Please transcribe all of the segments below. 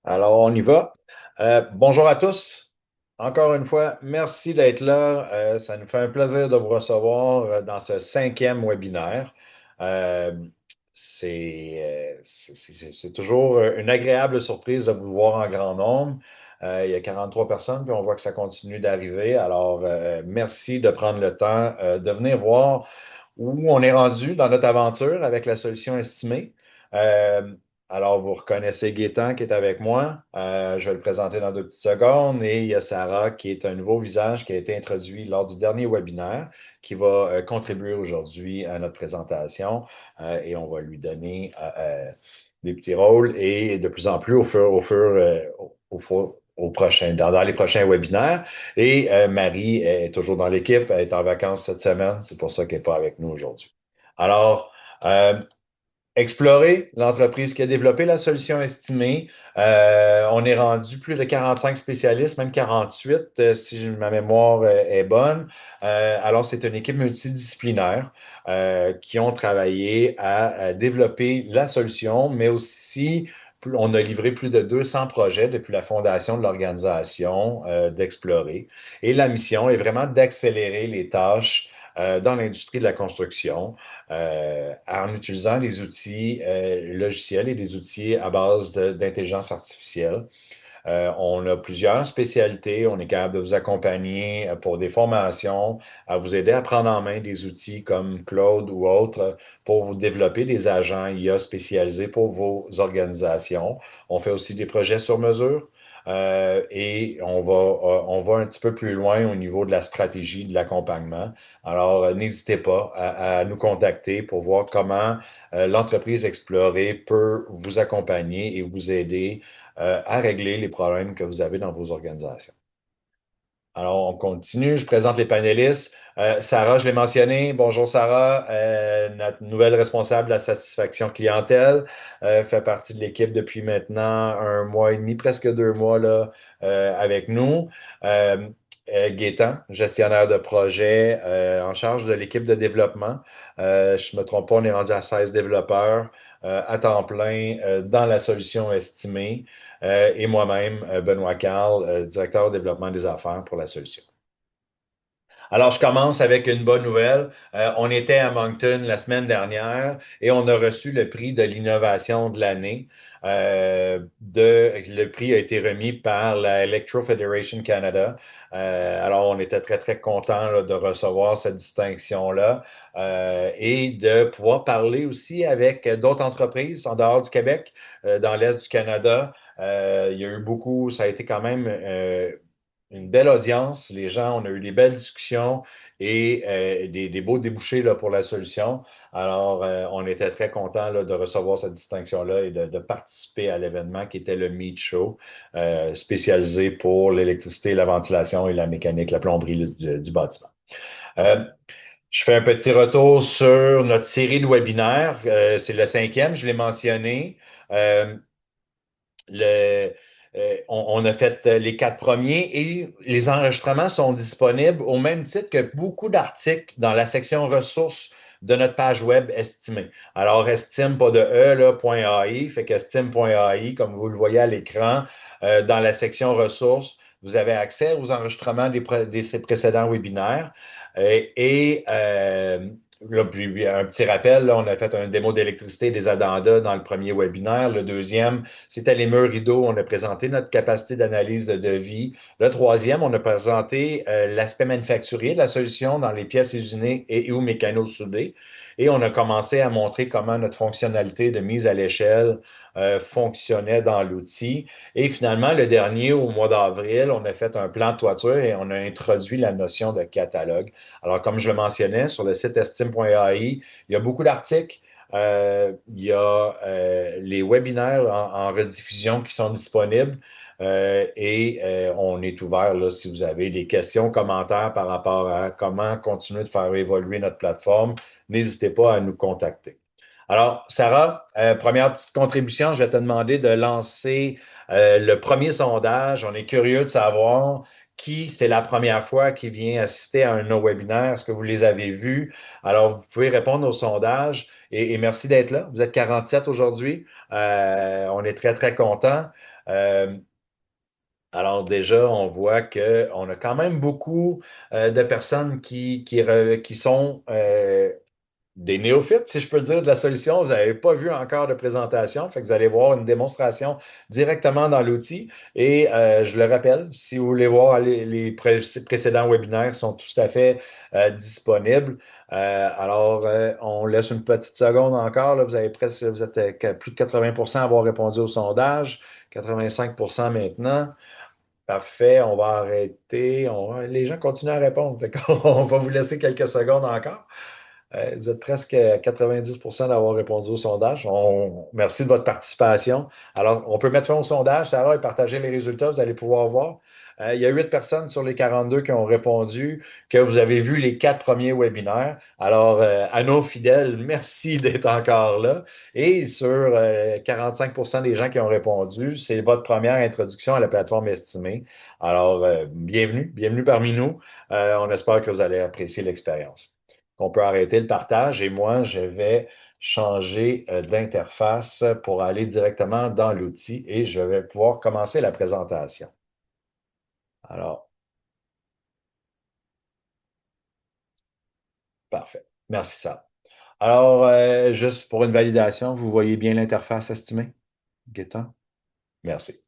Alors, on y va. Bonjour à tous. Encore une fois, merci d'être là. Ça nous fait un plaisir de vous recevoir dans ce cinquième webinaire. Euh, c'est toujours une agréable surprise de vous voir en grand nombre. Il y a 43 personnes, puis on voit que ça continue d'arriver. Alors, merci de prendre le temps de venir voir où on est rendu dans notre aventure avec la solution estimée. Euh, alors, vous reconnaissez Gaétan qui est avec moi. Je vais le présenter dans 2 petites secondes. Et il y a Sarah qui est un nouveau visage qui a été introduit lors du dernier webinaire qui va contribuer aujourd'hui à notre présentation et on va lui donner des petits rôles et de plus en plus dans les prochains webinaires. Et Marie est toujours dans l'équipe, elle est en vacances cette semaine, c'est pour ça qu'elle n'est pas avec nous aujourd'hui. Alors, explorer l'entreprise qui a développé la solution estimée. On est rendu plus de 45 spécialistes, même 48 si ma mémoire est bonne. Alors, c'est une équipe multidisciplinaire qui ont travaillé à développer la solution, mais aussi on a livré plus de 200 projets depuis la fondation de l'organisation d'Explorer. Et la mission est vraiment d'accélérer les tâches dans l'industrie de la construction en utilisant des outils logiciels et des outils à base d'intelligence artificielle. On a plusieurs spécialités. On est capable de vous accompagner pour des formations, à vous aider à prendre en main des outils comme Claude ou autres pour vous développer des agents IA spécialisés pour vos organisations. On fait aussi des projets sur mesure. Et on va un petit peu plus loin au niveau de la stratégie de l'accompagnement. Alors, n'hésitez pas à nous contacter pour voir comment l'entreprise Explorer peut vous accompagner et vous aider à régler les problèmes que vous avez dans vos organisations. Alors, on continue. Je présente les panélistes. Sarah, je l'ai mentionné. Bonjour Sarah, notre nouvelle responsable de la satisfaction clientèle, fait partie de l'équipe depuis maintenant 1 mois et demi, presque 2 mois là, avec nous. Euh, Gaétan, gestionnaire de projet, en charge de l'équipe de développement. Je ne me trompe pas, on est rendu à 16 développeurs à temps plein dans la solution estimée et moi-même, Benoît Carl, directeur de développement des affaires pour la solution. Alors, je commence avec une bonne nouvelle. On était à Moncton la semaine dernière et on a reçu le prix de l'innovation de l'année. Le prix a été remis par la Electro Federation Canada. Alors, on était très, très contents de recevoir cette distinction-là et de pouvoir parler aussi avec d'autres entreprises en dehors du Québec, dans l'Est du Canada. Il y a eu beaucoup, ça a été quand même une belle audience. Les gens, on a eu des belles discussions et des beaux débouchés là, pour la solution. Alors, on était très contents là, de recevoir cette distinction-là et de participer à l'événement qui était le Meet Show, spécialisé pour l'électricité, la ventilation et la mécanique, la plomberie du bâtiment. Euh, je fais un petit retour sur notre série de webinaires. C'est le cinquième, je l'ai mentionné. Euh, on a fait les 4 premiers et les enregistrements sont disponibles au même titre que beaucoup d'articles dans la section ressources de notre page web estimée. Alors, estime, pas de E, là, .ai, fait qu'estime.ai, comme vous le voyez à l'écran, dans la section ressources, vous avez accès aux enregistrements des précédents webinaires. Là, puis, un petit rappel, là, on a fait un démo d'électricité des addendas dans le premier webinaire. Le deuxième, c'était les murs rideaux. On a présenté notre capacité d'analyse de devis. Le troisième, on a présenté l'aspect manufacturier de la solution dans les pièces usinées et ou mécano-soudées. Et on a commencé à montrer comment notre fonctionnalité de mise à l'échelle fonctionnait dans l'outil. Et finalement, le dernier, au mois d'avril, on a fait un plan de toiture et on a introduit la notion de catalogue. Alors, comme je le mentionnais, sur le site estime.ai, il y a beaucoup d'articles. Il y a les webinaires en rediffusion qui sont disponibles on est ouvert là, si vous avez des questions, commentaires par rapport à comment continuer de faire évoluer notre plateforme, n'hésitez pas à nous contacter. Alors, Sarah, première petite contribution, je vais te demander de lancer le premier sondage. On est curieux de savoir qui, c'est la première fois qui vient assister à un de nos webinaires. Est-ce que vous les avez vus? Alors, vous pouvez répondre au sondage et merci d'être là. Vous êtes 47 aujourd'hui. On est très, très contents. Euh, alors déjà, on voit qu'on a quand même beaucoup de personnes qui sont des néophytes, si je peux dire, de la solution. Vous n'avez pas vu encore de présentation, fait que vous allez voir une démonstration directement dans l'outil. Et je le rappelle, si vous voulez voir précédents webinaires sont tout à fait disponibles. On laisse une petite seconde encore. Là, vous êtes plus de 80% à avoir répondu au sondage, 85% maintenant. Parfait, on va arrêter. Les gens continuent à répondre. Fait qu'on va vous laisser quelques secondes encore. Vous êtes presque à 90% d'avoir répondu au sondage. Merci de votre participation. Alors, on peut mettre fin au sondage, Sarah, et partager les résultats. Vous allez pouvoir voir. Il y a 8 personnes sur les 42 qui ont répondu que vous avez vu les 4 premiers webinaires. Alors, à nos fidèles, merci d'être encore là. Et sur 45% des gens qui ont répondu, c'est votre première introduction à la plateforme estimée. Alors, bienvenue parmi nous. On espère que vous allez apprécier l'expérience. On peut arrêter le partage et moi, je vais changer d'interface pour aller directement dans l'outil et je vais pouvoir commencer la présentation. Alors, parfait. Merci, ça. Alors, juste pour une validation, vous voyez bien l'interface estimée? Gaétan? Merci.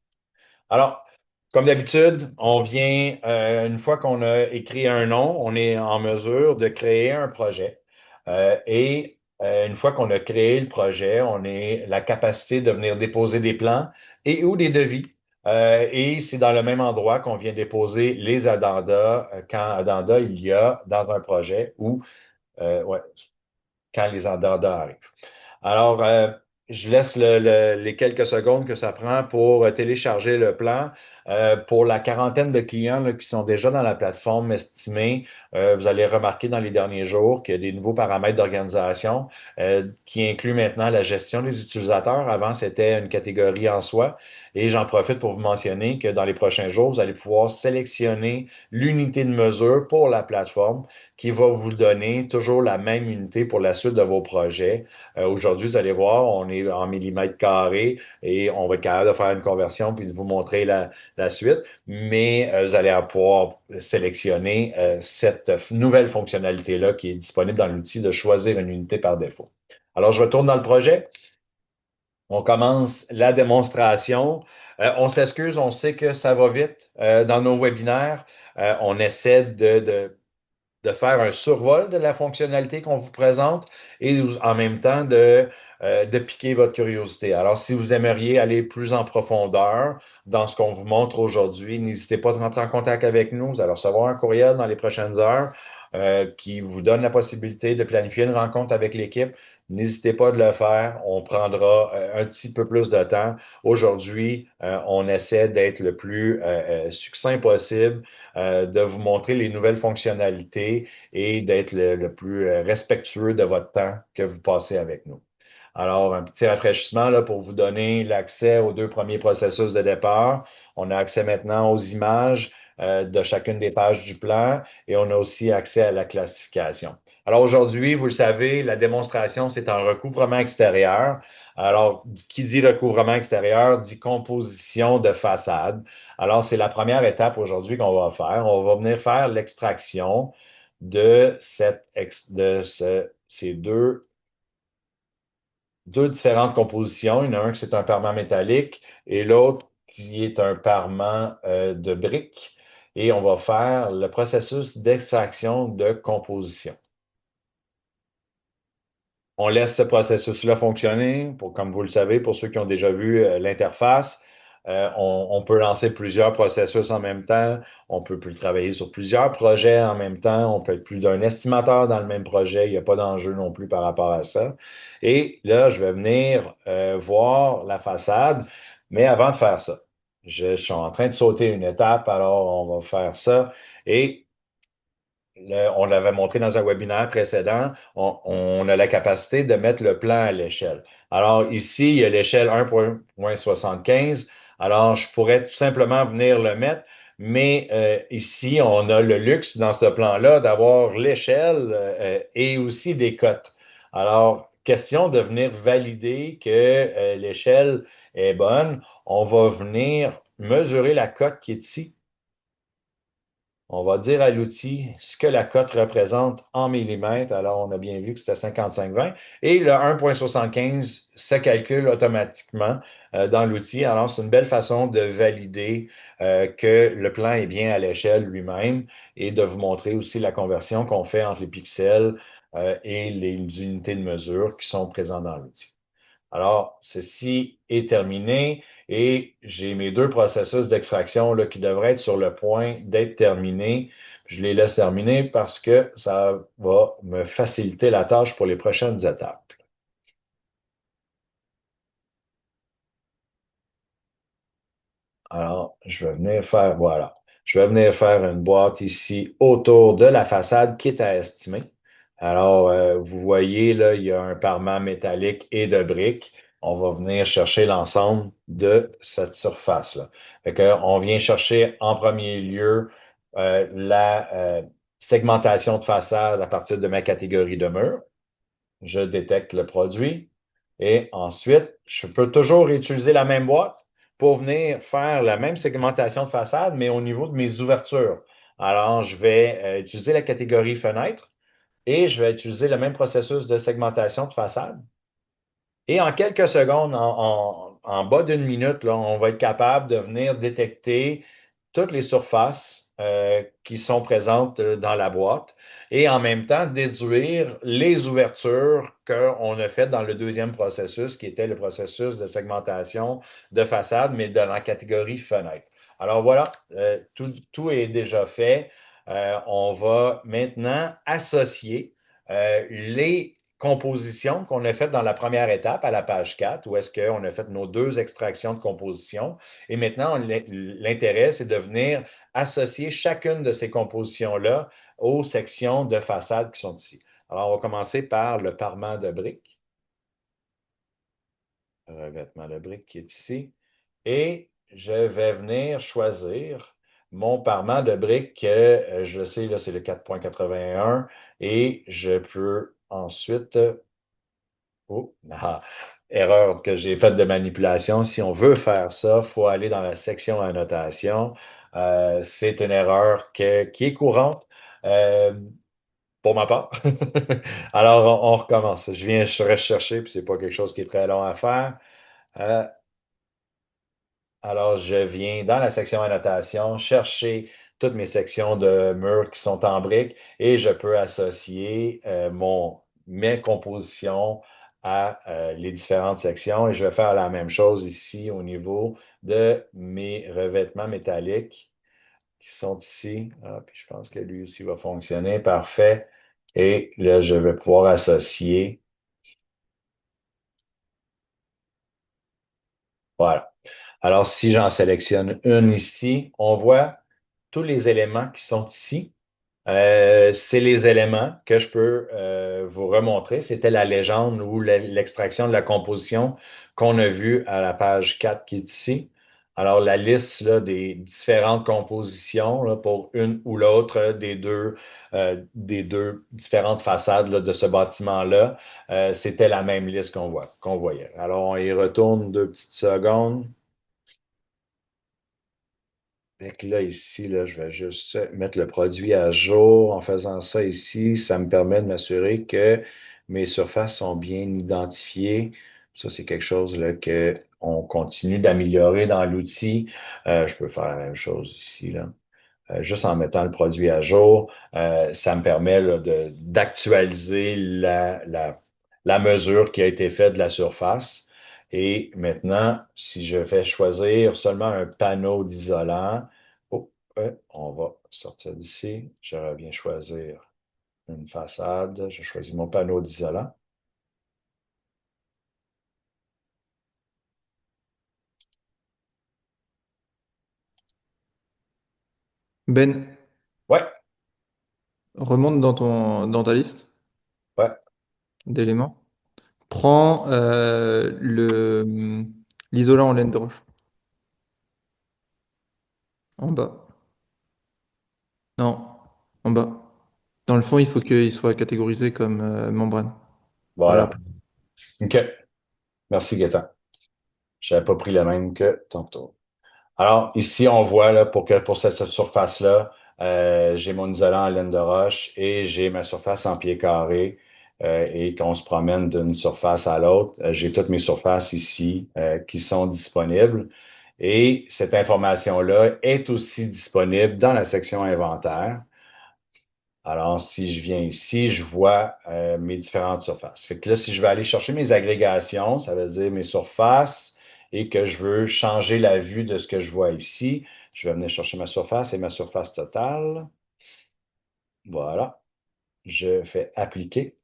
Alors, comme d'habitude, une fois qu'on a écrit un nom, on est en mesure de créer un projet. Une fois qu'on a créé le projet, on a la capacité de venir déposer des plans et ou des devis. Et c'est dans le même endroit qu'on vient déposer les addendas quand addenda il y a dans un projet ou ouais, quand les addendas arrivent. Alors, je laisse les quelques secondes que ça prend pour télécharger le plan. Pour la quarantaine de clients là, qui sont déjà dans la plateforme estimée, vous allez remarquer dans les derniers jours qu'il y a des nouveaux paramètres d'organisation qui incluent maintenant la gestion des utilisateurs. Avant, c'était une catégorie en soi. Et j'en profite pour vous mentionner que dans les prochains jours, vous allez pouvoir sélectionner l'unité de mesure pour la plateforme qui va vous donner toujours la même unité pour la suite de vos projets. Aujourd'hui, vous allez voir, on est en millimètres carrés et on va être capable de faire une conversion puis de vous montrer la suite. Mais vous allez pouvoir sélectionner cette nouvelle fonctionnalité-là qui est disponible dans l'outil de choisir une unité par défaut. Alors, je retourne dans le projet. On commence la démonstration. On s'excuse, on sait que ça va vite dans nos webinaires. On essaie de faire un survol de la fonctionnalité qu'on vous présente et en même temps de piquer votre curiosité. Alors, si vous aimeriez aller plus en profondeur dans ce qu'on vous montre aujourd'hui, n'hésitez pas à rentrer en contact avec nous. Vous allez recevoir un courriel dans les prochaines heures qui vous donne la possibilité de planifier une rencontre avec l'équipe. N'hésitez pas de le faire. On prendra un petit peu plus de temps. Aujourd'hui, on essaie d'être le plus succinct possible, de vous montrer les nouvelles fonctionnalités et d'être le plus respectueux de votre temps que vous passez avec nous. Alors, un petit rafraîchissement là, pour vous donner l'accès aux 2 premiers processus de départ. On a accès maintenant aux images de chacune des pages du plan et on a aussi accès à la classification. Alors aujourd'hui, vous le savez, la démonstration, c'est un recouvrement extérieur. Alors, qui dit recouvrement extérieur dit composition de façade. Alors, c'est la première étape aujourd'hui qu'on va faire. On va venir faire l'extraction de ces deux différentes compositions. Il y en a un qui c'est un parement métallique et l'autre qui est un parement de briques. Et on va faire le processus d'extraction de composition. On laisse ce processus-là fonctionner. Comme vous le savez, pour ceux qui ont déjà vu l'interface, on peut lancer plusieurs processus en même temps. On peut plus travailler sur plusieurs projets en même temps. On peut être plus d'un estimateur dans le même projet. Il n'y a pas d'enjeu non plus par rapport à ça. Et là, je vais venir voir la façade. Mais avant de faire ça, je suis en train de sauter une étape. Alors, on va faire ça. Et on l'avait montré dans un webinaire précédent, on a la capacité de mettre le plan à l'échelle. Alors ici, il y a l'échelle 1.75. Alors, je pourrais tout simplement venir le mettre, mais ici, on a le luxe dans ce plan-là d'avoir l'échelle et aussi des cotes. Alors, question de venir valider que l'échelle est bonne, on va venir mesurer la cote qui est ici. On va dire à l'outil ce que la cote représente en millimètres. Alors, on a bien vu que c'était 55,20. Et le 1,75 se calcule automatiquement dans l'outil. Alors, c'est une belle façon de valider que le plan est bien à l'échelle lui-même et de vous montrer aussi la conversion qu'on fait entre les pixels et les unités de mesure qui sont présentes dans l'outil. Alors, ceci est terminé et j'ai mes deux processus d'extraction là, qui devraient être sur le point d'être terminés. Je les laisse terminer parce que ça va me faciliter la tâche pour les prochaines étapes. Alors, voilà, je vais venir faire une boîte ici autour de la façade qui est à estimer. Alors, vous voyez, là, il y a un parement métallique et de briques. On va venir chercher l'ensemble de cette surface-là. Fait que, on vient chercher en premier lieu la segmentation de façade à partir de ma catégorie de mur. Je détecte le produit et ensuite, je peux toujours utiliser la même boîte pour venir faire la même segmentation de façade, mais au niveau de mes ouvertures. Alors, je vais utiliser la catégorie fenêtre et je vais utiliser le même processus de segmentation de façade. Et en quelques secondes, en bas d'une minute, là, on va être capable de venir détecter toutes les surfaces qui sont présentes dans la boîte et en même temps déduire les ouvertures qu'on a faites dans le deuxième processus, qui était le processus de segmentation de façade, mais dans la catégorie fenêtre. Alors voilà, tout est déjà fait. On va maintenant associer les composition qu'on a faite dans la première étape à la page 4, où est-ce qu'on a fait nos deux extractions de composition. Et maintenant, l'intérêt, c'est de venir associer chacune de ces compositions-là aux sections de façade qui sont ici. Alors, on va commencer par le parement de briques, le revêtement de briques qui est ici. Et je vais venir choisir mon parement de briques, je sais, là, c'est le 4,81 et je peux ensuite Oh, erreur que j'ai faite de manipulation. Si on veut faire ça, il faut aller dans la section annotation. C'est une erreur qui est courante pour ma part. Alors, on recommence. Je viens rechercher, puis c'est pas quelque chose qui est très long à faire. Euh, alors, je viens dans la section annotation chercher toutes mes sections de murs qui sont en briques et je peux associer mes compositions à les différentes sections. Et je vais faire la même chose ici au niveau de mes revêtements métalliques qui sont ici. Ah, puis je pense que lui aussi va fonctionner. Parfait. Et là, je vais pouvoir associer. Voilà. Alors, si j'en sélectionne une ici, on voit tous les éléments qui sont ici. C'est les éléments que je peux vous remontrer. C'était la légende ou l'extraction de la composition qu'on a vue à la page 4 qui est ici. Alors, la liste là, des différentes compositions là, pour une ou l'autre des deux différentes façades là, de ce bâtiment-là, c'était la même liste qu'on voyait. Alors, on y retourne 2 petites secondes. Fait que là, ici, là, je vais juste mettre le produit à jour. En faisant ça ici, ça me permet de m'assurer que mes surfaces sont bien identifiées. Ça, c'est quelque chose là, que on continue d'améliorer dans l'outil. Je peux faire la même chose ici, là. Juste en mettant le produit à jour, ça me permet là, d'actualiser la mesure qui a été faite de la surface. Et maintenant, si je fais choisir seulement un panneau d'isolant, oh, on va sortir d'ici. Je reviens choisir une façade. Je choisis mon panneau d'isolant. Ben, Ouais, remonte dans ta liste ouais. d'éléments. Prends l'isolant en laine de roche. En bas. Non, en bas. Dans le fond, il faut qu'il soit catégorisé comme membrane. Voilà. Voilà. OK. Merci, Gaëtan. Je n'avais pas pris le même que tantôt. Alors, ici, on voit là, pour cette surface-là, j'ai mon isolant en laine de roche et j'ai ma surface en pied carré. Et qu'on se promène d'une surface à l'autre, j'ai toutes mes surfaces ici qui sont disponibles. Et cette information-là est aussi disponible dans la section inventaire. Alors, si je viens ici, je vois mes différentes surfaces. Fait que là, si je vais aller chercher mes agrégations, ça veut dire mes surfaces, et que je veux changer la vue de ce que je vois ici, je vais venir chercher ma surface et ma surface totale. Voilà. Je fais appliquer.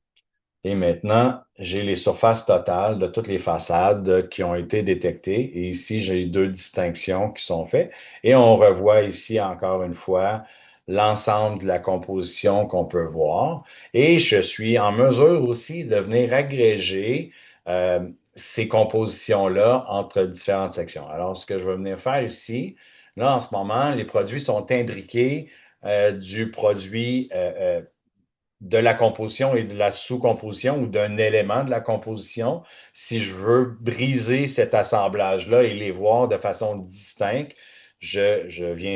Et maintenant, j'ai les surfaces totales de toutes les façades qui ont été détectées. Et ici, j'ai deux distinctions qui sont faites. Et on revoit ici encore une fois l'ensemble de la composition qu'on peut voir. Et je suis en mesure aussi de venir agréger ces compositions-là entre différentes sections. Alors, ce que je vais venir faire ici, là, en ce moment, les produits sont imbriqués du produit de la composition et de la sous-composition ou d'un élément de la composition. Si je veux briser cet assemblage-là et les voir de façon distincte, je viens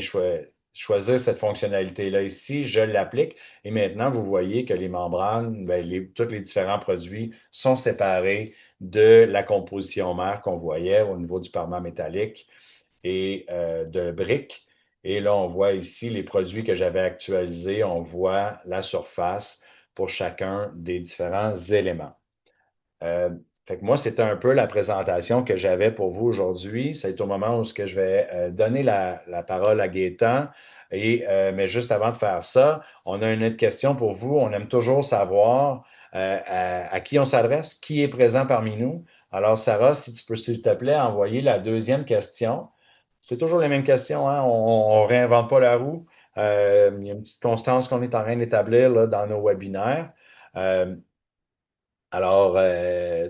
choisir cette fonctionnalité-là ici, je l'applique et maintenant, vous voyez que les membranes, ben, tous les différents produits sont séparés de la composition mère qu'on voyait au niveau du parement métallique et de briques. Et là, on voit ici les produits que j'avais actualisés. On voit la surface pour chacun des différents éléments. Euh, Fait que moi, c'était un peu la présentation que j'avais pour vous aujourd'hui. C'est au moment où ce que je vais donner la parole à Gaétan. Mais juste avant de faire ça, on a une autre question pour vous. On aime toujours savoir à qui on s'adresse, qui est présent parmi nous. Alors, Sarah, si tu peux, s'il te plaît, envoyer la deuxième question. C'est toujours les mêmes questions, hein? On ne réinvente pas la roue. Il y a une petite constance qu'on est en train d'établir là, dans nos webinaires. Euh,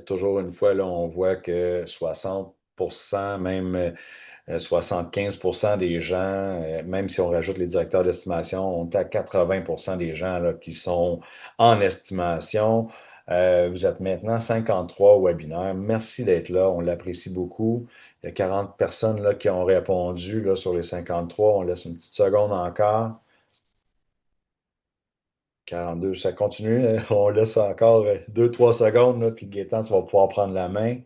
Toujours une fois, là, on voit que 60%, même 75% des gens, même si on rajoute les directeurs d'estimation, on est à 80% des gens là, qui sont en estimation. Vous êtes maintenant 53 au webinaire. Merci d'être là. On l'apprécie beaucoup. Il y a 40 personnes là, qui ont répondu là, sur les 53. On laisse une petite seconde encore. 42, ça continue. On laisse encore 2-3 secondes, là, puis Gaétan, tu vas pouvoir prendre la main.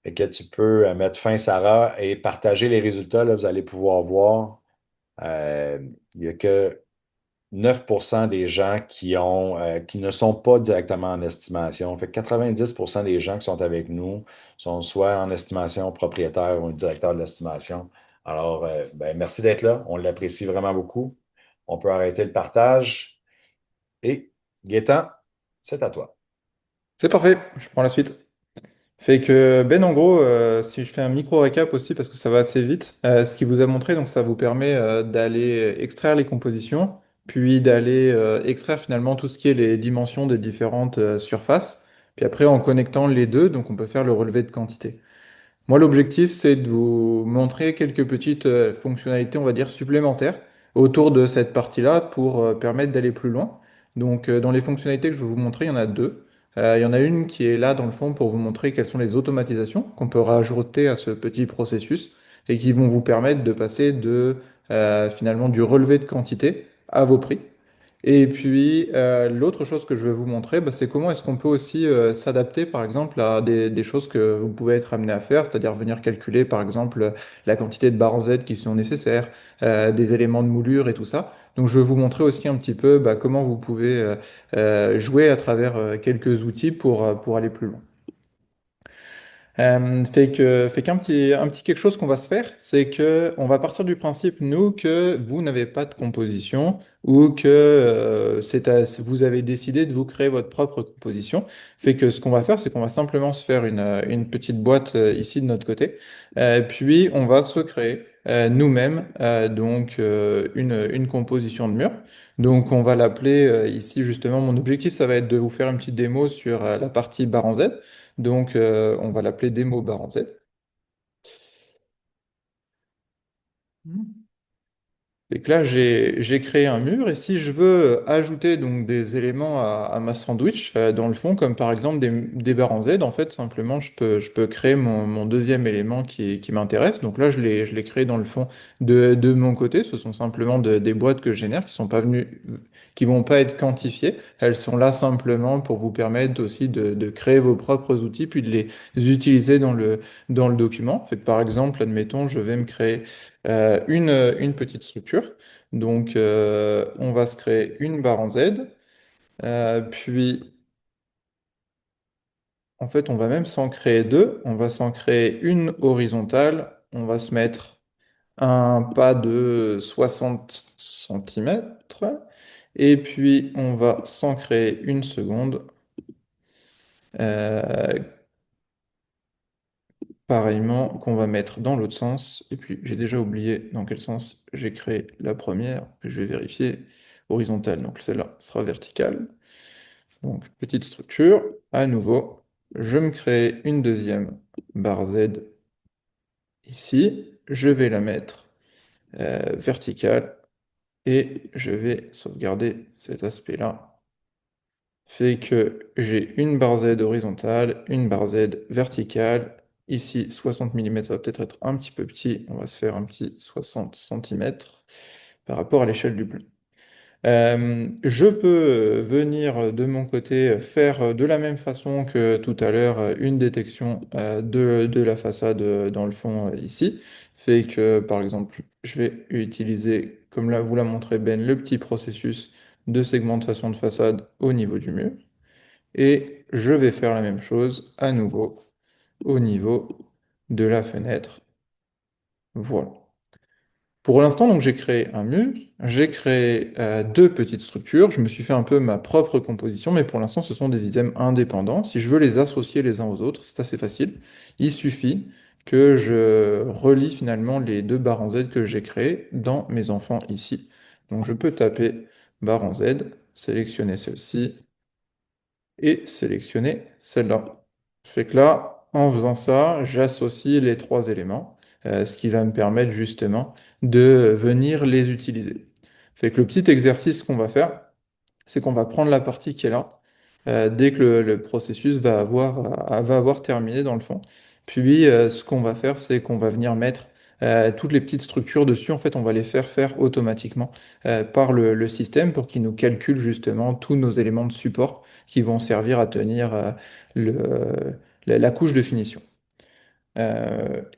Et que tu peux mettre fin, Sarah, et partager les résultats. Là, vous allez pouvoir voir. Euh, il n'y a que 9% des gens qui ne sont pas directement en estimation. Fait que 90% des gens qui sont avec nous sont soit en estimation propriétaire ou directeur de l'estimation. Alors, ben, merci d'être là. On l'apprécie vraiment beaucoup. On peut arrêter le partage. Et Gaétan, c'est à toi. C'est parfait, je prends la suite. Fait que Ben en gros, si je fais un micro récap aussi parce que ça va assez vite, ce qui vous a montré, donc ça vous permet d'aller extraire les compositions, puis d'aller extraire finalement tout ce qui est les dimensions des différentes surfaces. Puis après en connectant les deux, donc on peut faire le relevé de quantité. Moi, l'objectif, c'est de vous montrer quelques petites fonctionnalités, on va dire, supplémentaires autour de cette partie-là pour permettre d'aller plus loin. Donc, dans les fonctionnalités que je vais vous montrer, il y en a deux. Il y en a une qui est là, dans le fond, pour vous montrer quelles sont les automatisations qu'on peut rajouter à ce petit processus et qui vont vous permettre de passer finalement, du relevé de quantité à vos prix. Et puis, l'autre chose que je vais vous montrer, bah, c'est comment est-ce qu'on peut aussi s'adapter, par exemple, à des choses que vous pouvez être amené à faire, c'est-à-dire venir calculer, par exemple, la quantité de barres en Z qui sont nécessaires, des éléments de moulure et tout ça. Donc, je vais vous montrer aussi un petit peu bah, comment vous pouvez jouer à travers quelques outils pour aller plus loin. Fait un petit quelque chose qu'on va se faire, c'est que on va partir du principe, nous, que vous n'avez pas de composition ou que vous avez décidé de vous créer votre propre composition. Fait que ce qu'on va faire, c'est qu'on va simplement se faire une petite boîte ici de notre côté, puis on va se créer nous-mêmes une composition de mur. Donc on va l'appeler ici justement, mon objectif, ça va être de vous faire une petite démo sur la partie bar en Z. Donc, on va l'appeler démo bar en Z. Et que là, j'ai créé un mur et si je veux ajouter donc des éléments à ma sandwich dans le fond, comme par exemple des barres en Z, en fait, simplement, je peux créer mon deuxième élément qui m'intéresse. Donc là, je l'ai créé dans le fond de mon côté. Ce sont simplement des boîtes que je génère qui sont pas venues, qui vont pas être quantifiées. Elles sont là simplement pour vous permettre aussi de créer vos propres outils puis de les utiliser dans le document. Fait que par exemple, admettons, je vais me créer une petite structure. Donc, on va se créer une barre en Z. Puis, en fait, on va même s'en créer deux. On va s'en créer une horizontale. On va se mettre un pas de 60 centimètres. Et puis, on va s'en créer une seconde. euh, Pareillement, qu'on va mettre dans l'autre sens. Et puis, j'ai déjà oublié dans quel sens j'ai créé la première, que je vais vérifier. Horizontale, donc celle-là sera verticale. Donc, petite structure. À nouveau, je me crée une deuxième barre Z ici. Je vais la mettre verticale et je vais sauvegarder cet aspect-là. Fait que j'ai une barre Z horizontale, une barre Z verticale. Ici, 60 mm, ça va peut-être être un petit peu petit. On va se faire un petit 60 centimètres par rapport à l'échelle du plan. Je peux venir de mon côté faire de la même façon que tout à l'heure une détection de la façade dans le fond ici. Fait que par exemple, je vais utiliser, comme là vous l'a montré Ben, le petit processus de segmentation de façade au niveau du mur. Et je vais faire la même chose à nouveau au niveau de la fenêtre. Voilà. Pour l'instant, donc j'ai créé un mur, j'ai créé deux petites structures, je me suis fait un peu ma propre composition, mais pour l'instant, ce sont des items indépendants. Si je veux les associer les uns aux autres, c'est assez facile. Il suffit que je relie finalement les deux barres en Z que j'ai créées dans mes enfants ici. Donc je peux taper barre en Z, sélectionner celle-ci, et sélectionner celle-là. Fait que là, en faisant ça, j'associe les trois éléments, ce qui va me permettre justement de venir les utiliser. Fait que le petit exercice qu'on va faire, c'est qu'on va prendre la partie qui est là, dès que le processus va avoir terminé dans le fond. Puis ce qu'on va faire, c'est qu'on va venir mettre toutes les petites structures dessus. En fait, on va les faire faire automatiquement par le système pour qu'il nous calcule justement tous nos éléments de support qui vont servir à tenir la couche de finition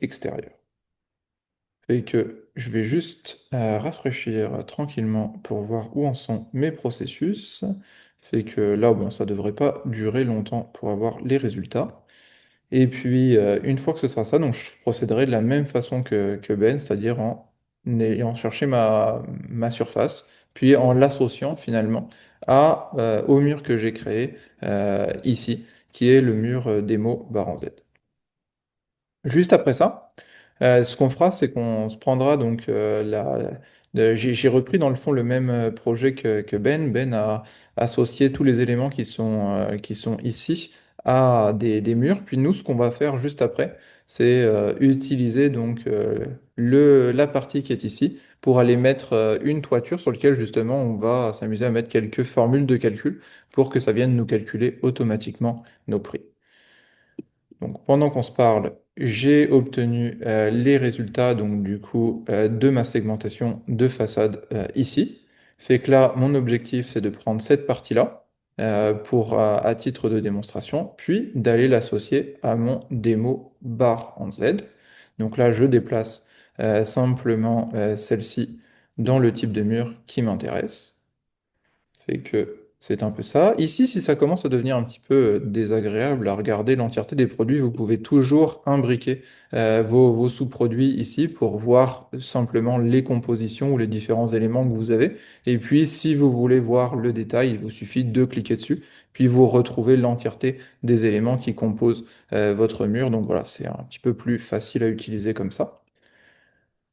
extérieure. Fait que je vais juste rafraîchir tranquillement pour voir où en sont mes processus. Fait que là, bon, ça devrait pas durer longtemps pour avoir les résultats. Et puis, une fois que ce sera ça, donc je procéderai de la même façon que Ben, c'est-à-dire en ayant cherché ma surface, puis en l'associant finalement au mur que j'ai créé ici, qui est le mur démo barre Z. Juste après ça, ce qu'on fera, c'est qu'on se prendra donc j'ai repris dans le fond le même projet que Ben. Ben a associé tous les éléments qui sont ici à des murs. Puis nous, ce qu'on va faire juste après, c'est utiliser donc la partie qui est ici pour aller mettre une toiture sur laquelle justement on va s'amuser à mettre quelques formules de calcul pour que ça vienne nous calculer automatiquement nos prix. Donc pendant qu'on se parle, j'ai obtenu les résultats donc du coup de ma segmentation de façade ici. Fait que là, mon objectif, c'est de prendre cette partie-là à titre de démonstration, puis d'aller l'associer à mon démo bar en Z. Donc là, je déplace simplement celle-ci dans le type de mur qui m'intéresse. Fait que c'est un peu ça. Ici, si ça commence à devenir un petit peu désagréable à regarder l'entièreté des produits, vous pouvez toujours imbriquer vos sous-produits ici pour voir simplement les compositions ou les différents éléments que vous avez. Et puis, si vous voulez voir le détail, il vous suffit de cliquer dessus, puis vous retrouvez l'entièreté des éléments qui composent votre mur. Donc voilà, c'est un petit peu plus facile à utiliser comme ça.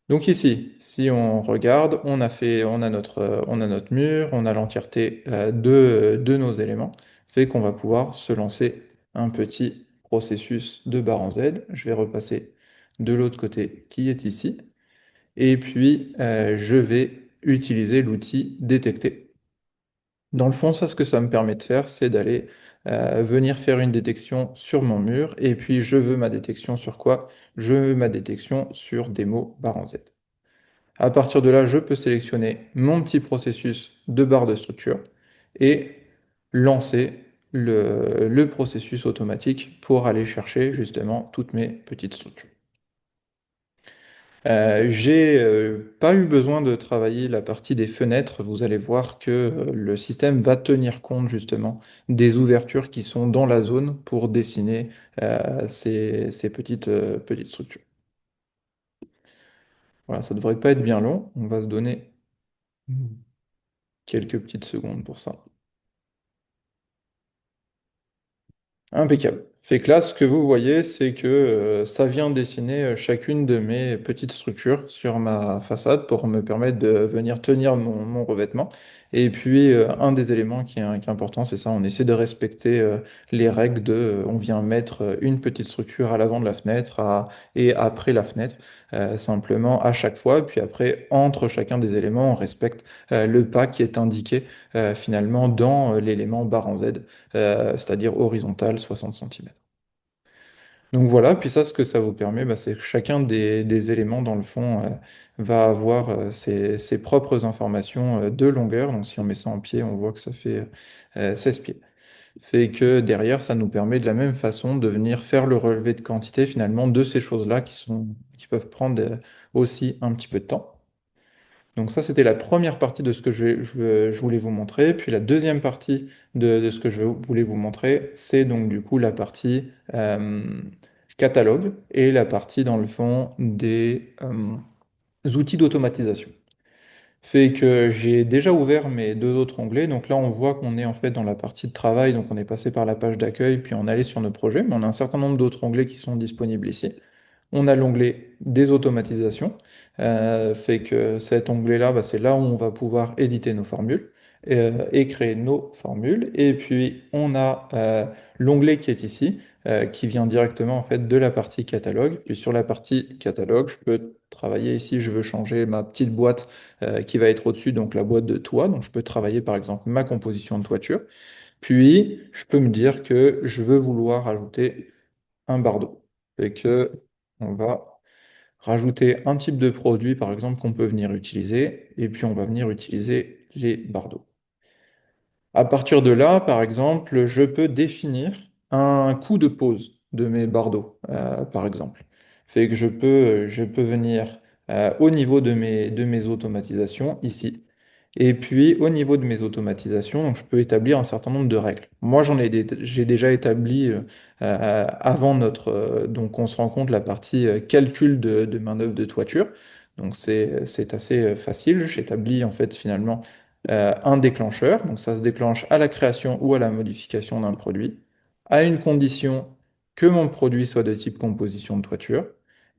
Donc ici, si on regarde, on a notre mur, on a l'entièreté de nos éléments, fait qu'on va pouvoir se lancer un petit processus de barre en Z. Je vais repasser de l'autre côté qui est ici. Et puis, je vais utiliser l'outil détecter. Dans le fond, ça, ce que ça me permet de faire, c'est d'aller venir faire une détection sur mon mur. Et puis, je veux ma détection sur quoi? Je veux ma détection sur des mots barre en Z. À partir de là, je peux sélectionner mon petit processus de barre de structure et lancer le processus automatique pour aller chercher justement toutes mes petites structures. J'ai pas eu besoin de travailler la partie des fenêtres. Vous allez voir que le système va tenir compte justement des ouvertures qui sont dans la zone pour dessiner ces petites structures. Voilà, ça devrait pas être bien long. On va se donner quelques petites secondes pour ça. Impeccable. Fait que là, ce que vous voyez, c'est que ça vient dessiner chacune de mes petites structures sur ma façade pour me permettre de venir tenir mon revêtement. Et puis, un des éléments qui est important, c'est ça, on essaie de respecter les règles on vient mettre une petite structure à l'avant de la fenêtre et après la fenêtre, simplement à chaque fois. Puis après, entre chacun des éléments, on respecte le pas qui est indiqué finalement dans l'élément barre en Z, c'est-à-dire horizontal 60 cm. Donc voilà, puis ça, ce que ça vous permet, bah, c'est que chacun des éléments, dans le fond, va avoir ses propres informations de longueur. Donc si on met ça en pied, on voit que ça fait 16 pieds. Fait que derrière, ça nous permet de la même façon de venir faire le relevé de quantité finalement de ces choses-là qui peuvent prendre aussi un petit peu de temps. Donc ça, c'était la première partie de ce que je voulais vous montrer. Puis la deuxième partie de ce que je voulais vous montrer, c'est donc du coup la partie catalogue et la partie dans le fond des outils d'automatisation. Fait que j'ai déjà ouvert mes deux autres onglets. Donc là, on voit qu'on est en fait dans la partie de travail. Donc on est passé par la page d'accueil, puis on allait sur nos projets. Mais on a un certain nombre d'autres onglets qui sont disponibles ici. On a l'onglet des automatisations, fait que cet onglet-là, bah, c'est là où on va pouvoir éditer nos formules et créer nos formules. Et puis on a l'onglet qui est ici, qui vient directement en fait de la partie catalogue. Puis sur la partie catalogue, je peux travailler ici, je veux changer ma petite boîte qui va être au-dessus, donc la boîte de toit. Donc je peux travailler par exemple ma composition de toiture. Puis je peux me dire que je veux vouloir ajouter un bardeau. Et que on va rajouter un type de produit, par exemple, qu'on peut venir utiliser, et puis on va venir utiliser les bardeaux. À partir de là, par exemple, je peux définir un coup de pause de mes bardeaux, par exemple. Fait que je peux venir au niveau de mes automatisations ici. Et puis au niveau de mes automatisations, donc, je peux établir un certain nombre de règles. Moi, j'ai déjà établi avant donc on se rend compte la partie calcul de main-d'œuvre de toiture. Donc c'est assez facile. J'établis en fait finalement un déclencheur, donc ça se déclenche à la création ou à la modification d'un produit, à une condition que mon produit soit de type composition de toiture,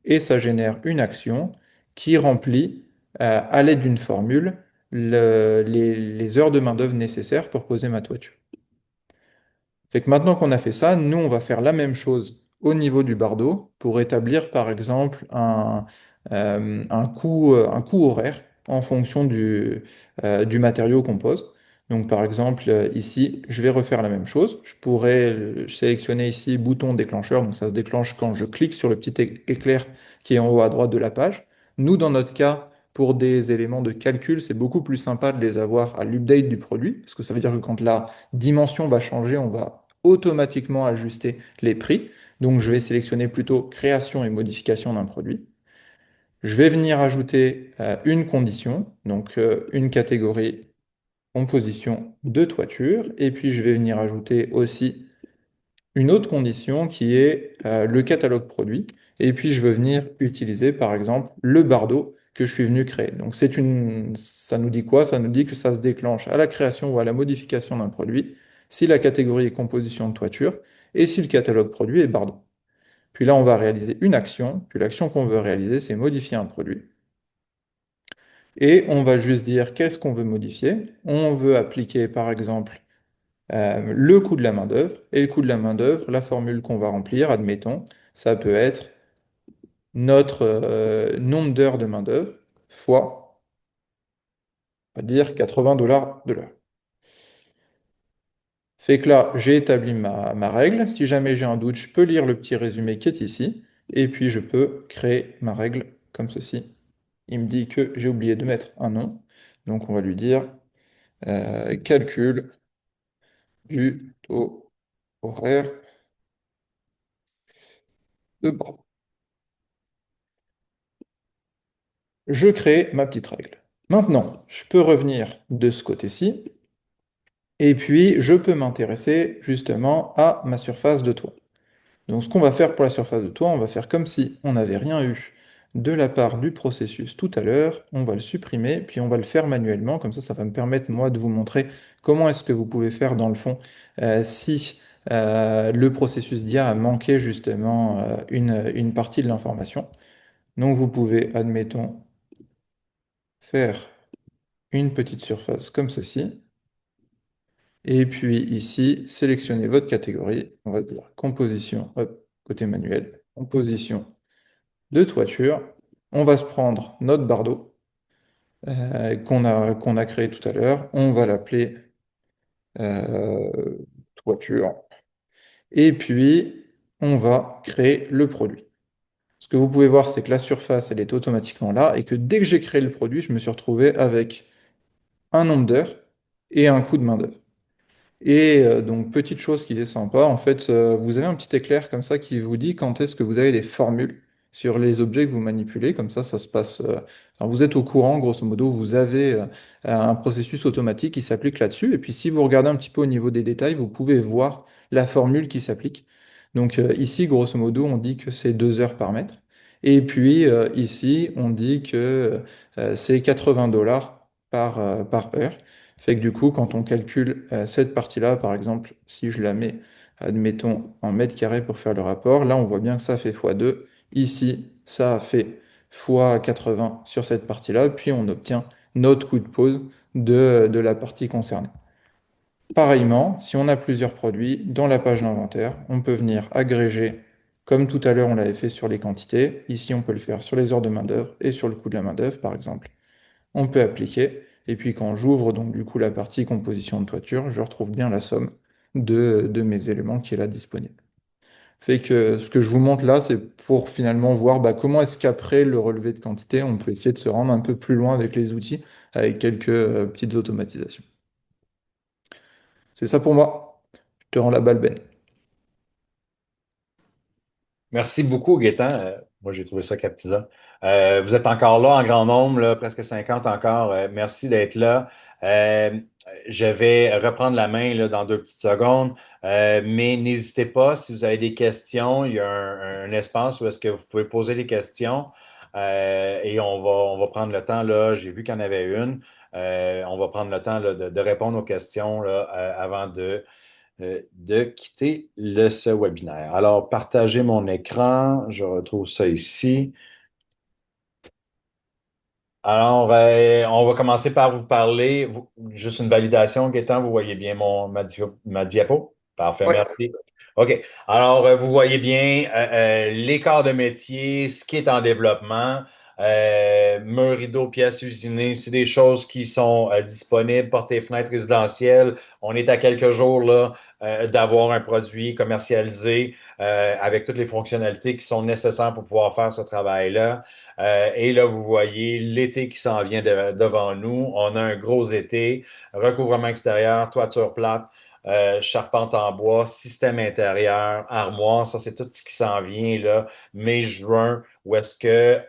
et ça génère une action qui remplit, à l'aide d'une formule, les heures de main-d'œuvre nécessaires pour poser ma toiture. Fait que maintenant qu'on a fait ça, nous, on va faire la même chose au niveau du bardeau pour établir, par exemple, un coût horaire en fonction du matériau qu'on pose. Donc, par exemple, ici, je vais refaire la même chose. Je pourrais sélectionner ici bouton déclencheur. Donc, ça se déclenche quand je clique sur le petit éclair qui est en haut à droite de la page. Nous, dans notre cas, pour des éléments de calcul, c'est beaucoup plus sympa de les avoir à l'update du produit, parce que ça veut dire que quand la dimension va changer, on va automatiquement ajuster les prix. Donc je vais sélectionner plutôt création et modification d'un produit. Je vais venir ajouter une condition, donc une catégorie composition de toiture. Et puis je vais venir ajouter aussi une autre condition qui est le catalogue produit. Et puis je veux venir utiliser par exemple le bardeau que je suis venu créer. Donc ça nous dit quoi? Ça nous dit que ça se déclenche à la création ou à la modification d'un produit si la catégorie est composition de toiture et si le catalogue produit est bardeau. Puis là, on va réaliser une action. Puis l'action qu'on veut réaliser, c'est modifier un produit. Et on va juste dire qu'est-ce qu'on veut modifier. On veut appliquer par exemple le coût de la main-d'œuvre. Et le coût de la main-d'œuvre, la formule qu'on va remplir, admettons, ça peut être notre nombre d'heures de main-d'œuvre fois On va dire 80 $ de l'heure. Fait que là, j'ai établi ma règle. Si jamais j'ai un doute, je peux lire le petit résumé qui est ici. Et puis, je peux créer ma règle comme ceci. Il me dit que j'ai oublié de mettre un nom. Donc, on va lui dire calcul du taux horaire de bord. Je crée ma petite règle. Maintenant, je peux revenir de ce côté-ci. Et puis, je peux m'intéresser justement à ma surface de toit. Donc ce qu'on va faire pour la surface de toit, on va faire comme si on n'avait rien eu de la part du processus tout à l'heure, on va le supprimer, puis on va le faire manuellement, comme ça va me permettre moi de vous montrer comment est-ce que vous pouvez faire dans le fond si le processus d'IA a manqué justement une partie de l'information. Donc vous pouvez, admettons, faire une petite surface comme ceci, et puis ici, sélectionnez votre catégorie, on va dire composition, hop, côté manuel, composition de toiture. On va se prendre notre bardeau qu'on a créé tout à l'heure. On va l'appeler euh, toiture. Et puis, on va créer le produit. Ce que vous pouvez voir, c'est que la surface, elle est automatiquement là et que dès que j'ai créé le produit, je me suis retrouvé avec un nombre d'heures et un coût de main-d'œuvre. Et donc, petite chose qui est sympa, en fait, vous avez un petit éclair comme ça qui vous dit quand est-ce que vous avez des formules sur les objets que vous manipulez. Comme ça se passe. Alors vous êtes au courant, grosso modo, vous avez un processus automatique qui s'applique là-dessus. Et puis, si vous regardez un petit peu au niveau des détails, vous pouvez voir la formule qui s'applique. Donc, ici, grosso modo, on dit que c'est 2 heures par mètre. Et puis, ici, on dit que c'est 80 $ par heure. Fait que du coup, quand on calcule cette partie-là, par exemple, si je la mets, admettons, en mètres carrés pour faire le rapport, là, on voit bien que ça fait fois 2. Ici, ça a fait fois 80 sur cette partie-là, puis on obtient notre coût de pause de la partie concernée. Pareillement, si on a plusieurs produits, dans la page d'inventaire, on peut venir agréger, comme tout à l'heure on l'avait fait sur les quantités. Ici, on peut le faire sur les heures de main-d'œuvre et sur le coût de la main-d'œuvre, par exemple. On peut appliquer. Et puis quand j'ouvre donc du coup la partie composition de toiture, je retrouve bien la somme de mes éléments qui est là disponible. Fait que ce que je vous montre là, c'est pour finalement voir bah, comment est-ce qu'après le relevé de quantité, on peut essayer de se rendre un peu plus loin avec les outils, avec quelques petites automatisations. C'est ça pour moi. Je te rends la balle, Ben. Merci beaucoup, Gaétan. Moi, j'ai trouvé ça captivant. Vous êtes encore là en grand nombre, là, presque 50 encore. Merci d'être là. Euh, je vais reprendre la main là, dans 2 petites secondes, mais n'hésitez pas si vous avez des questions. Il y a un espace où est-ce que vous pouvez poser des questions et on va prendre le temps. Là, j'ai vu qu'il y en avait une. On va prendre le temps là, de répondre aux questions là, avant de quitter ce webinaire. Alors, partager mon écran, je retrouve ça ici. Alors, on va commencer par vous parler, juste une validation, Gaétan, vous voyez bien ma diapo? Parfait, Ouais. merci. OK. Alors, vous voyez bien les corps de métier, ce qui est en développement, murs, rideaux, pièces usinées, c'est des choses qui sont disponibles, portes et fenêtres résidentielles. On est à quelques jours là, d'avoir un produit commercialisé avec toutes les fonctionnalités qui sont nécessaires pour pouvoir faire ce travail-là. Et là, vous voyez l'été qui s'en vient devant nous. On a un gros été, recouvrement extérieur, toiture plate, charpente en bois, système intérieur, armoire. Ça, c'est tout ce qui s'en vient là, mai, juin, où est-ce que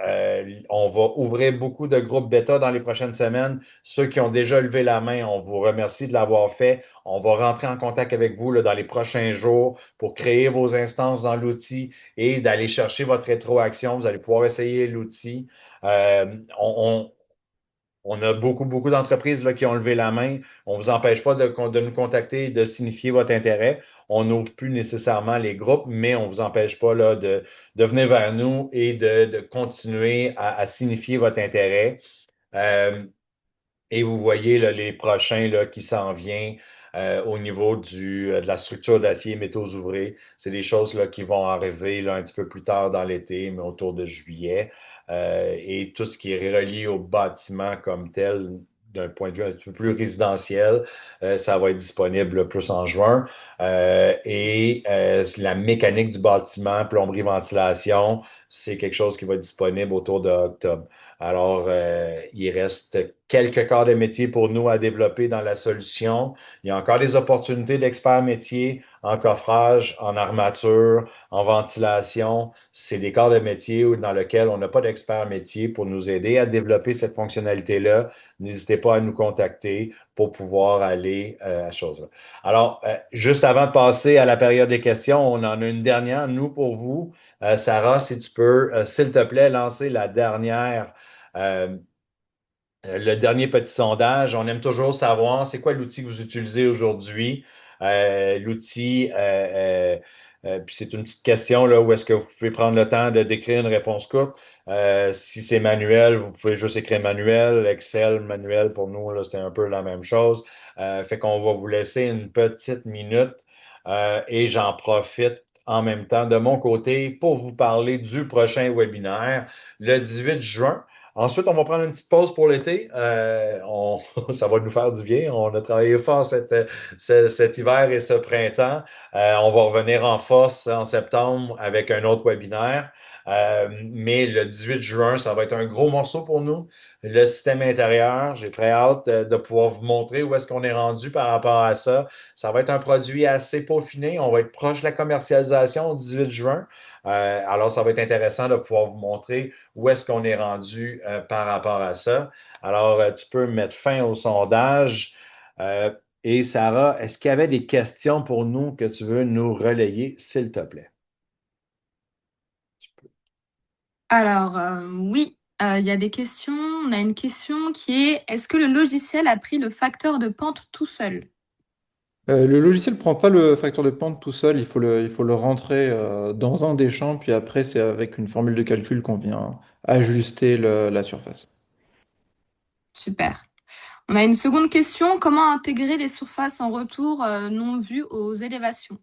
on va ouvrir beaucoup de groupes bêta dans les prochaines semaines. Ceux qui ont déjà levé la main, on vous remercie de l'avoir fait. On va rentrer en contact avec vous là, dans les prochains jours pour créer vos instances dans l'outil et d'aller chercher votre rétroaction. Vous allez pouvoir essayer l'outil. Euh, on, on a beaucoup, beaucoup d'entreprises là, qui ont levé la main. On ne vous empêche pas de nous contacter et de signifier votre intérêt. On n'ouvre plus nécessairement les groupes, mais on ne vous empêche pas là, de venir vers nous et de continuer à signifier votre intérêt. Euh, et vous voyez là, les prochains là, qui s'en viennent au niveau de la structure d'acier, métaux ouvrés. C'est des choses là, qui vont arriver là, un petit peu plus tard dans l'été, mais autour de juillet. Et tout ce qui est relié au bâtiment comme tel, d'un point de vue un peu plus résidentiel, ça va être disponible plus en juin. La mécanique du bâtiment, plomberie, ventilation, c'est quelque chose qui va être disponible autour de octobre. Alors, il reste quelques corps de métier pour nous à développer dans la solution. Il y a encore des opportunités d'experts métiers en coffrage, en armature, en ventilation. C'est des corps de métier dans lesquels on n'a pas d'experts métiers pour nous aider à développer cette fonctionnalité-là. N'hésitez pas à nous contacter pour pouvoir aller à ce chose-là. Alors, juste avant de passer à la période des questions, on en a une dernière, nous, pour vous. Sarah, si tu peux, s'il te plaît, lancer la dernière euh, le dernier petit sondage. On aime toujours savoir c'est quoi l'outil que vous utilisez aujourd'hui. L'outil, puis c'est une petite question là, où est-ce que vous pouvez prendre le temps de décrire une réponse courte. Si c'est manuel, vous pouvez juste écrire manuel. Excel, manuel, pour nous, là, c'était un peu la même chose. Fait qu'on va vous laisser une petite minute et j'en profite en même temps de mon côté pour vous parler du prochain webinaire le 18 juin. Ensuite, on va prendre une petite pause pour l'été. Ça va nous faire du bien. On a travaillé fort cet hiver et ce printemps. On va revenir en force en septembre avec un autre webinaire. Mais le 18 juin, ça va être un gros morceau pour nous. Le système intérieur, j'ai très hâte de pouvoir vous montrer où est-ce qu'on est rendu par rapport à ça. Ça va être un produit assez peaufiné. On va être proche de la commercialisation au 18 juin. Alors, ça va être intéressant de pouvoir vous montrer où est-ce qu'on est rendu par rapport à ça. Alors, tu peux mettre fin au sondage. Euh, et Sarah, est-ce qu'il y avait des questions pour nous que tu veux nous relayer, s'il te plaît? Alors, oui, il y a des questions. On a une question qui est, est-ce que le logiciel a pris le facteur de pente tout seul? Le logiciel ne prend pas le facteur de pente tout seul, il faut le rentrer dans un des champs, puis après c'est avec une formule de calcul qu'on vient ajuster la surface. Super. On a une seconde question. Comment intégrer les surfaces en retour non vues aux élévations?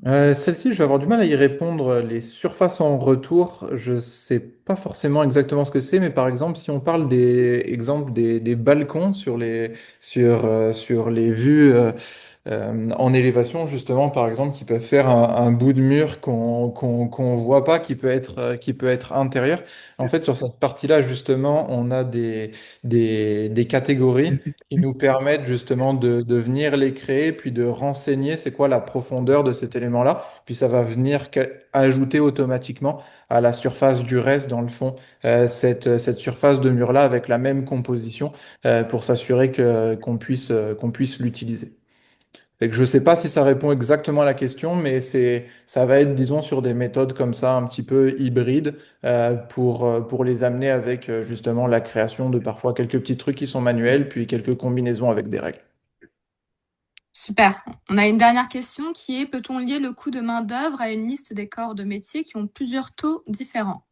Celle-ci, je vais avoir du mal à y répondre. Les surfaces en retour, je sais pas forcément exactement ce que c'est, mais par exemple, si on parle des balcons sur les vues en élévation, justement, par exemple, qui peuvent faire un bout de mur qu'on voit pas, qui peut être intérieur. En fait, sur cette partie-là, justement, on a des catégories qui nous permettent justement de venir les créer, puis de renseigner c'est quoi la profondeur de cet élément-là. Puis ça va venir ajouter automatiquement à la surface du reste, dans le fond, cette surface de mur-là avec la même composition pour s'assurer qu'on puisse l'utiliser. Fait que je ne sais pas si ça répond exactement à la question, mais ça va être, disons, sur des méthodes comme ça, un petit peu hybrides, pour les amener avec justement la création de parfois quelques petits trucs qui sont manuels, puis quelques combinaisons avec des règles. Super. On a une dernière question qui est, peut-on lier le coût de main-d'œuvre à une liste des corps de métier qui ont plusieurs taux différents?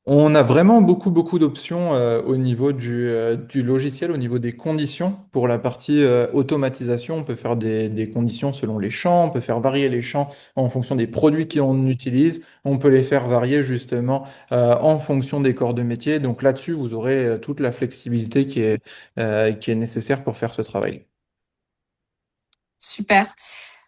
On a vraiment beaucoup d'options au niveau du logiciel, au niveau des conditions. Pour la partie automatisation, on peut faire des conditions selon les champs, on peut faire varier les champs en fonction des produits qu'on utilise, on peut les faire varier justement en fonction des corps de métier. Donc là-dessus, vous aurez toute la flexibilité qui est nécessaire pour faire ce travail. Super.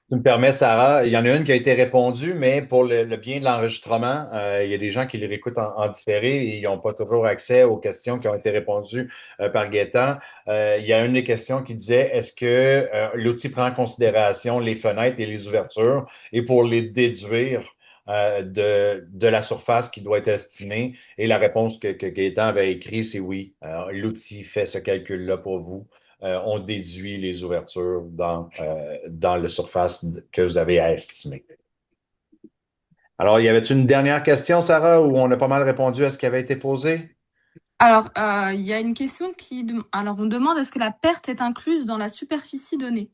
Tu me permets, Sarah, il y en a une qui a été répondue, mais pour le bien de l'enregistrement, il y a des gens qui les réécoutent en différé et ils n'ont pas toujours accès aux questions qui ont été répondues par Gaëtan. Il y a une des questions qui disait, est-ce que l'outil prend en considération les fenêtres et les ouvertures et pour les déduire de la surface qui doit être estimée? Et la réponse que Gaëtan avait écrite, c'est oui. L'outil fait ce calcul-là pour vous. On déduit les ouvertures dans la surface que vous avez à estimer. Alors, y avait une dernière question, Sarah, où on a pas mal répondu à ce qui avait été posé? Alors, il y a une question alors, on demande est-ce que la perte est incluse dans la superficie donnée?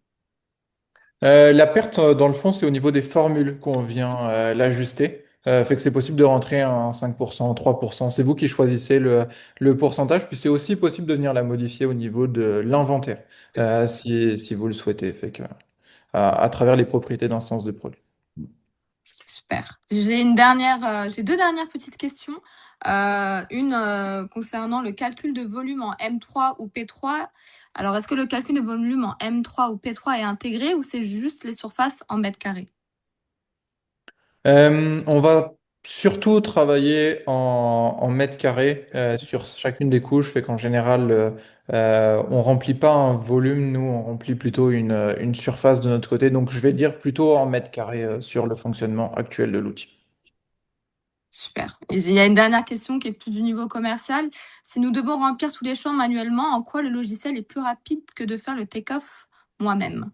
La perte, dans le fond, c'est au niveau des formules qu'on vient l'ajuster. Fait que c'est possible de rentrer un 5%, 3%. C'est vous qui choisissez le pourcentage. Puis c'est aussi possible de venir la modifier au niveau de l'inventaire, si vous le souhaitez. Fait que, à travers les propriétés d'instance de produit. Super. J'ai deux dernières petites questions. Une concernant le calcul de volume en M3 ou P3. Alors, est-ce que le calcul de volume en M3 ou P3 est intégré ou c'est juste les surfaces en mètres carrés? On va surtout travailler en mètres carrés sur chacune des couches, fait qu'en général, on remplit pas un volume, nous, on remplit plutôt une surface de notre côté. Donc, je vais dire plutôt en mètres carrés sur le fonctionnement actuel de l'outil. Super. Et il y a une dernière question qui est plus du niveau commercial. Si nous devons remplir tous les champs manuellement, en quoi le logiciel est plus rapide que de faire le take-off moi-même?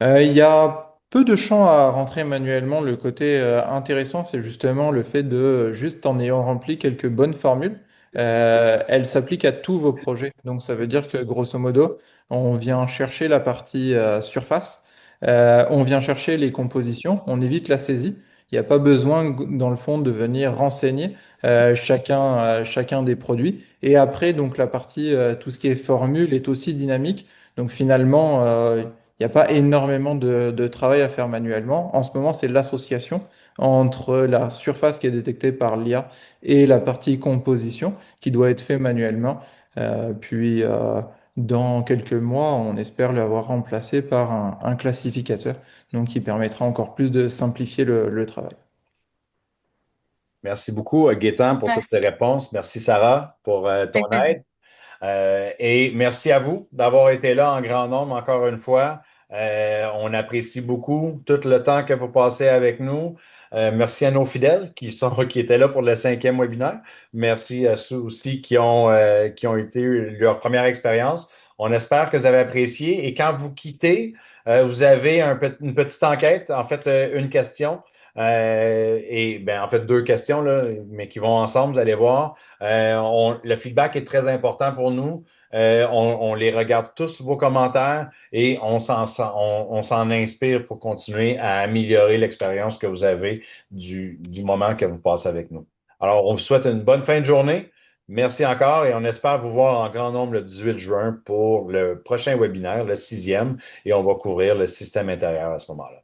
Il y a peu de champs à rentrer manuellement. Le côté intéressant, c'est justement le fait de, juste en ayant rempli quelques bonnes formules, elles s'appliquent à tous vos projets. Donc ça veut dire que grosso modo, on vient chercher la partie surface, on vient chercher les compositions, on évite la saisie. Il n'y a pas besoin, dans le fond, de venir renseigner chacun des produits. Et après, donc la partie, tout ce qui est formule est aussi dynamique. Donc finalement, il n'y a pas énormément de travail à faire manuellement. En ce moment, c'est l'association entre la surface qui est détectée par l'IA et la partie composition qui doit être fait manuellement. Puis, dans quelques mois, on espère l'avoir remplacé par un classificateur, donc qui permettra encore plus de simplifier le travail. Merci beaucoup, Gaétan, pour toutes ces Merci. réponses. Merci, Sarah, pour ton Avec plaisir. aide. Et merci à vous d'avoir été là en grand nombre encore une fois. On apprécie beaucoup tout le temps que vous passez avec nous. Merci à nos fidèles qui étaient là pour le 5e webinaire. Merci à ceux aussi qui ont été leur première expérience. On espère que vous avez apprécié. Et quand vous quittez, vous avez une petite enquête, en fait, une question. Et ben, en fait, deux questions, là, mais qui vont ensemble, vous allez voir. Le feedback est très important pour nous. On les regarde tous vos commentaires et on s'en inspire pour continuer à améliorer l'expérience que vous avez du moment que vous passez avec nous. Alors, on vous souhaite une bonne fin de journée. Merci encore et on espère vous voir en grand nombre le 18 juin pour le prochain webinaire, le 6e, et on va couvrir le système intérieur à ce moment-là.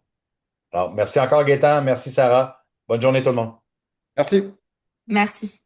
Alors, merci encore, Gaétan. Merci, Sarah. Bonne journée, tout le monde. Merci. Merci.